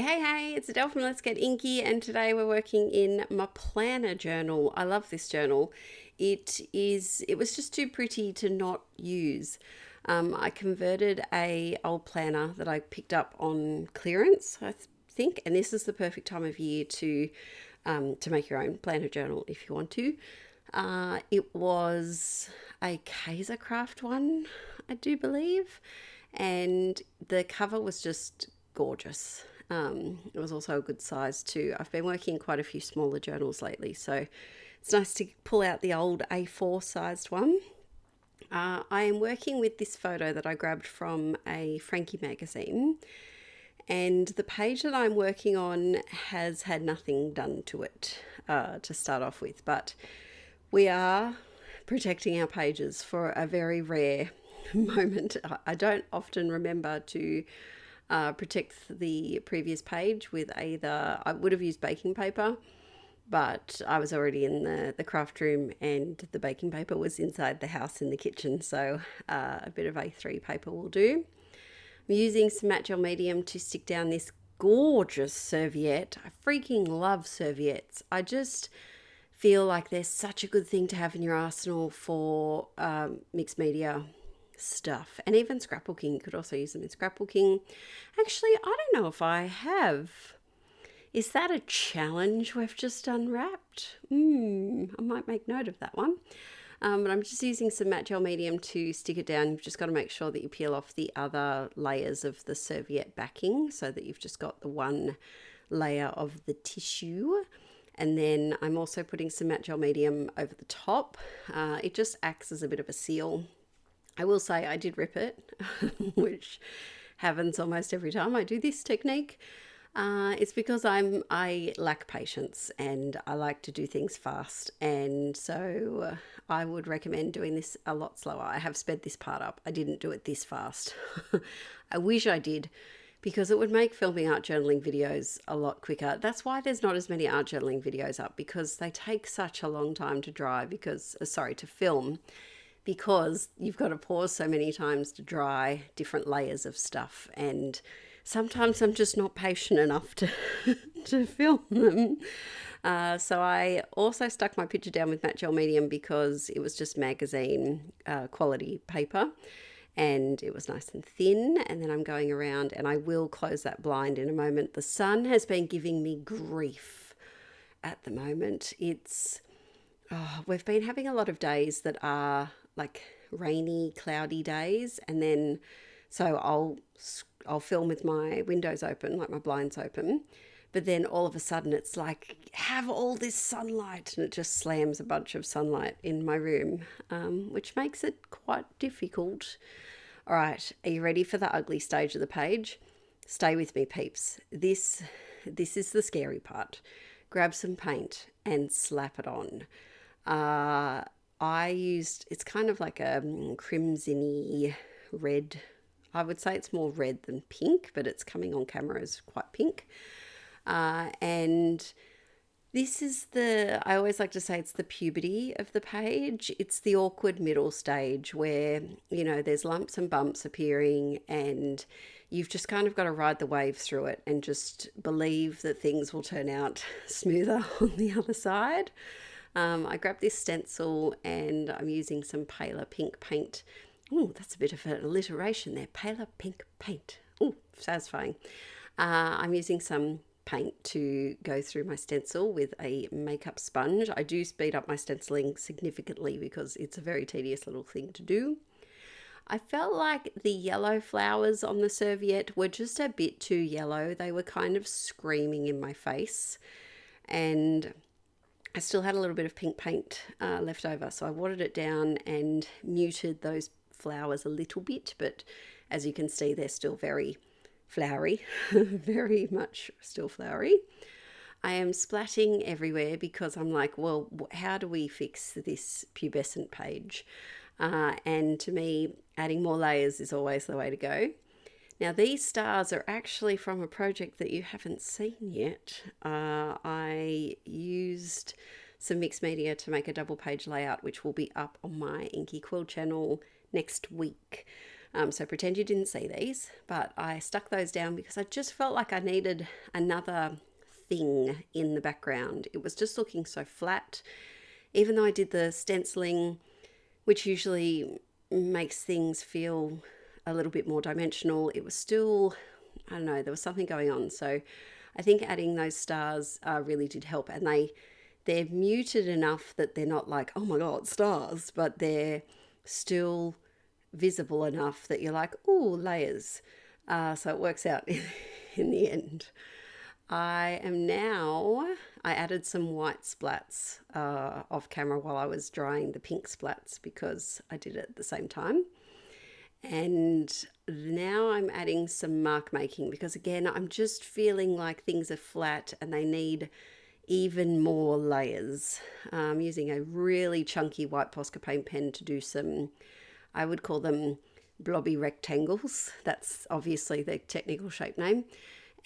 Hey, it's Adele from Let's Get Inkie, and today we're working in my planner journal. I love this journal. It was just too pretty to not use. I converted a old planner that I picked up on clearance, I think, and this is the perfect time of year to make your own planner journal if you want to. It was a Kaiser Craft one, I do believe, and the cover was just gorgeous. It was also a good size too. I've been working quite a few smaller journals lately, so it's nice to pull out the old A4 sized one. I am working with this photo that I grabbed from a Frankie magazine, and the page that I'm working on has had nothing done to it to start off with, but we are protecting our pages for a very rare moment. I don't often remember to protect the previous page with either, I would have used baking paper, but I was already in the craft room and the baking paper was inside the house in the kitchen, so a bit of A3 paper will do. I'm using some matte gel medium to stick down this gorgeous serviette. I freaking love serviettes. I just feel like they're such a good thing to have in your arsenal for mixed media stuff, and even scrapbooking. You could also use them in scrapbooking. Actually, I don't know if I have. Is that a challenge we've just unwrapped? I might make note of that one. But I'm just using some matte gel medium to stick it down. You've just got to make sure that you peel off the other layers of the serviette backing so that you've just got the one layer of the tissue. And then I'm also putting some matte gel medium over the top. It just acts as a bit of a seal. I will say I did rip it, which happens almost every time I do this technique. It's because I lack patience and I like to do things fast, and so I would recommend doing this a lot slower. I have sped this part up. I didn't do it this fast. I wish I did, because it would make filming art journaling videos a lot quicker. That's why there's not as many art journaling videos up, because they take such a long time to dry, to film, because you've got to pause so many times to dry different layers of stuff, and sometimes I'm just not patient enough to to film them. So I also stuck my picture down with matte gel medium because it was just magazine quality paper and it was nice and thin. And then I'm going around, and I will close that blind in a moment. The sun has been giving me grief at the moment. We've been having a lot of days that are like rainy, cloudy days, and then so I'll film with my windows open, like my blinds open, but then all of a sudden it's like, have all this sunlight, and it just slams a bunch of sunlight in my room, which makes it quite difficult. All right, are you ready for the ugly stage of the page? Stay with me, peeps. This is the scary part. Grab some paint and slap it on. It's kind of like a crimson-y red. I would say it's more red than pink, but it's coming on camera as quite pink. And this is I always like to say it's the puberty of the page. It's the awkward middle stage where, there's lumps and bumps appearing, and you've just kind of got to ride the wave through it and just believe that things will turn out smoother on the other side. I grabbed this stencil and I'm using some paler pink paint. Oh, that's a bit of an alliteration there. Paler pink paint. Oh, satisfying. I'm using some paint to go through my stencil with a makeup sponge. I do speed up my stenciling significantly because it's a very tedious little thing to do. I felt like the yellow flowers on the serviette were just a bit too yellow. They were kind of screaming in my face, and I still had a little bit of pink paint left over, so I watered it down and muted those flowers a little bit, but as you can see, they're still very flowery, very much still flowery. I am splatting everywhere because I'm like, well, how do we fix this pubescent page? And to me, adding more layers is always the way to go. Now, these stars are actually from a project that you haven't seen yet. I used some mixed media to make a double page layout, which will be up on my Inkie Quill channel next week. So pretend you didn't see these, but I stuck those down because I just felt like I needed another thing in the background. It was just looking so flat. Even though I did the stenciling, which usually makes things feel a little bit more dimensional, it was still, I don't know, there was something going on. So I think adding those stars really did help, and they're muted enough that they're not like, oh my god, stars, but they're still visible enough that you're like, ooh, layers. So it works out in the end. I added some white splats off camera while I was drying the pink splats because I did it at the same time. And now I'm adding some mark making because, again, I'm just feeling like things are flat and they need even more layers. I'm using a really chunky white Posca paint pen to do some, I would call them blobby rectangles. That's obviously the technical shape name.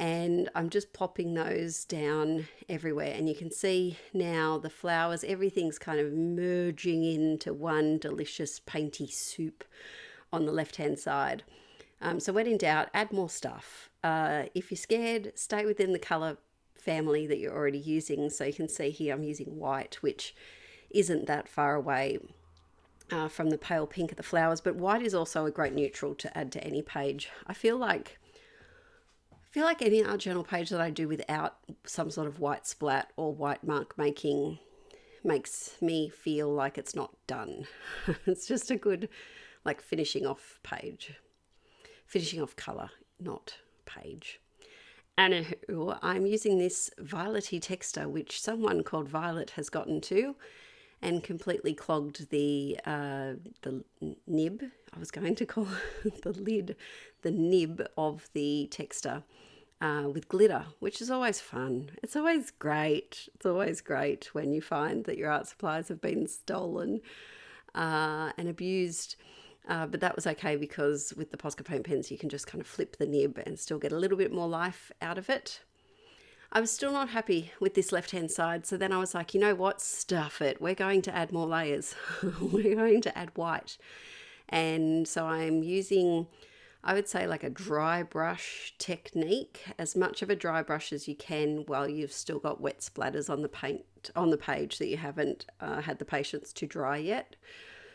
And I'm just popping those down everywhere. And you can see now the flowers, everything's kind of merging into one delicious painty soup on the left-hand side. So when in doubt, add more stuff. If you're scared, stay within the color family that you're already using. So you can see here I'm using white, which isn't that far away from the pale pink of the flowers. But white is also a great neutral to add to any page. I feel like any art journal page that I do without some sort of white splat or white mark making makes me feel like it's not done. It's just a good, like, finishing off page. Finishing off colour, not page. And I'm using this violety texture, which someone called Violet has gotten to and completely clogged the nib. I was going to call it the lid, the nib of the texture with glitter, which is always fun. It's always great. It's always great when you find that your art supplies have been stolen and abused. But that was okay because with the Posca paint pens, you can just kind of flip the nib and still get a little bit more life out of it. I was still not happy with this left-hand side. So then I was like, you know what? Stuff it. We're going to add more layers. We're going to add white. And so I'm using, I would say, like a dry brush technique, as much of a dry brush as you can while you've still got wet splatters on the paint on the page that you haven't had the patience to dry yet.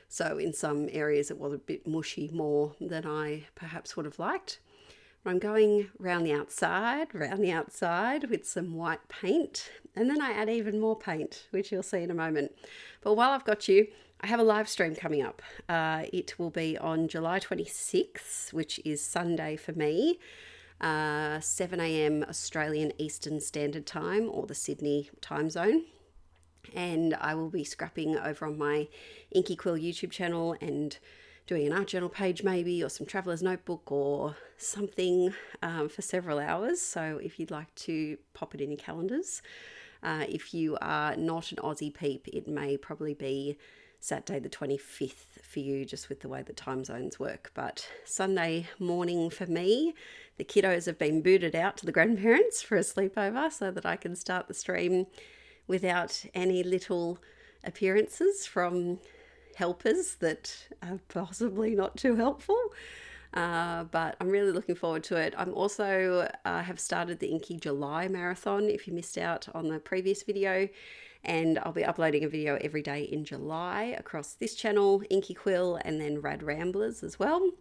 So in some areas it was a bit mushy more than I perhaps would have liked. I'm going round the outside with some white paint, and then I add even more paint, which you'll see in a moment. But while I've got you, I have a live stream coming up. It will be on July 26th, which is Sunday for me, 7 a.m. Australian Eastern Standard Time, or the Sydney time zone. And I will be scrapping over on my Inkie Quill YouTube channel and doing an art journal page maybe, or some traveler's notebook or something for several hours. So if you'd like to pop it in your calendars. If you are not an Aussie peep, it may probably be Saturday the 25th for you, just with the way the time zones work. But Sunday morning for me, the kiddos have been booted out to the grandparents for a sleepover so that I can start the stream without any little appearances from helpers that are possibly not too helpful. But I'm really looking forward to it. I'm also have started the Inkie July Marathon, if you missed out on the previous video. And I'll be uploading a video every day in July across this channel, Inkie Quill, and then Ramblers as well.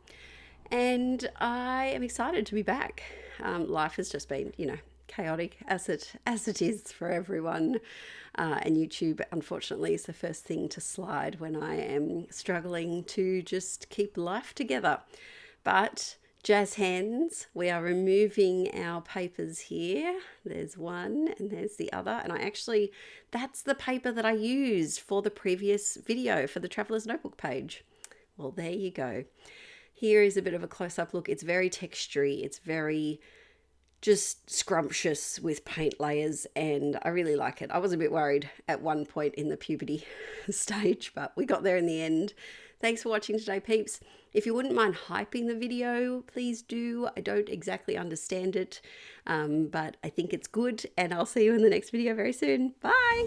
And I am excited to be back. Life has just been, chaotic as it is for everyone. And YouTube, unfortunately, is the first thing to slide when I am struggling to just keep life together. But jazz hands, we are removing our papers here. There's one and there's the other. And that's the paper that I used for the previous video for the Traveler's Notebook page. Well, there you go. Here is a bit of a close-up look. It's very textury. It's very just scrumptious with paint layers, and I really like it. I was a bit worried at one point in the puberty stage, but we got there in the end. Thanks for watching today, peeps. If you wouldn't mind hyping the video, please do. I don't exactly understand it, but I think it's good, and I'll see you in the next video very soon. Bye!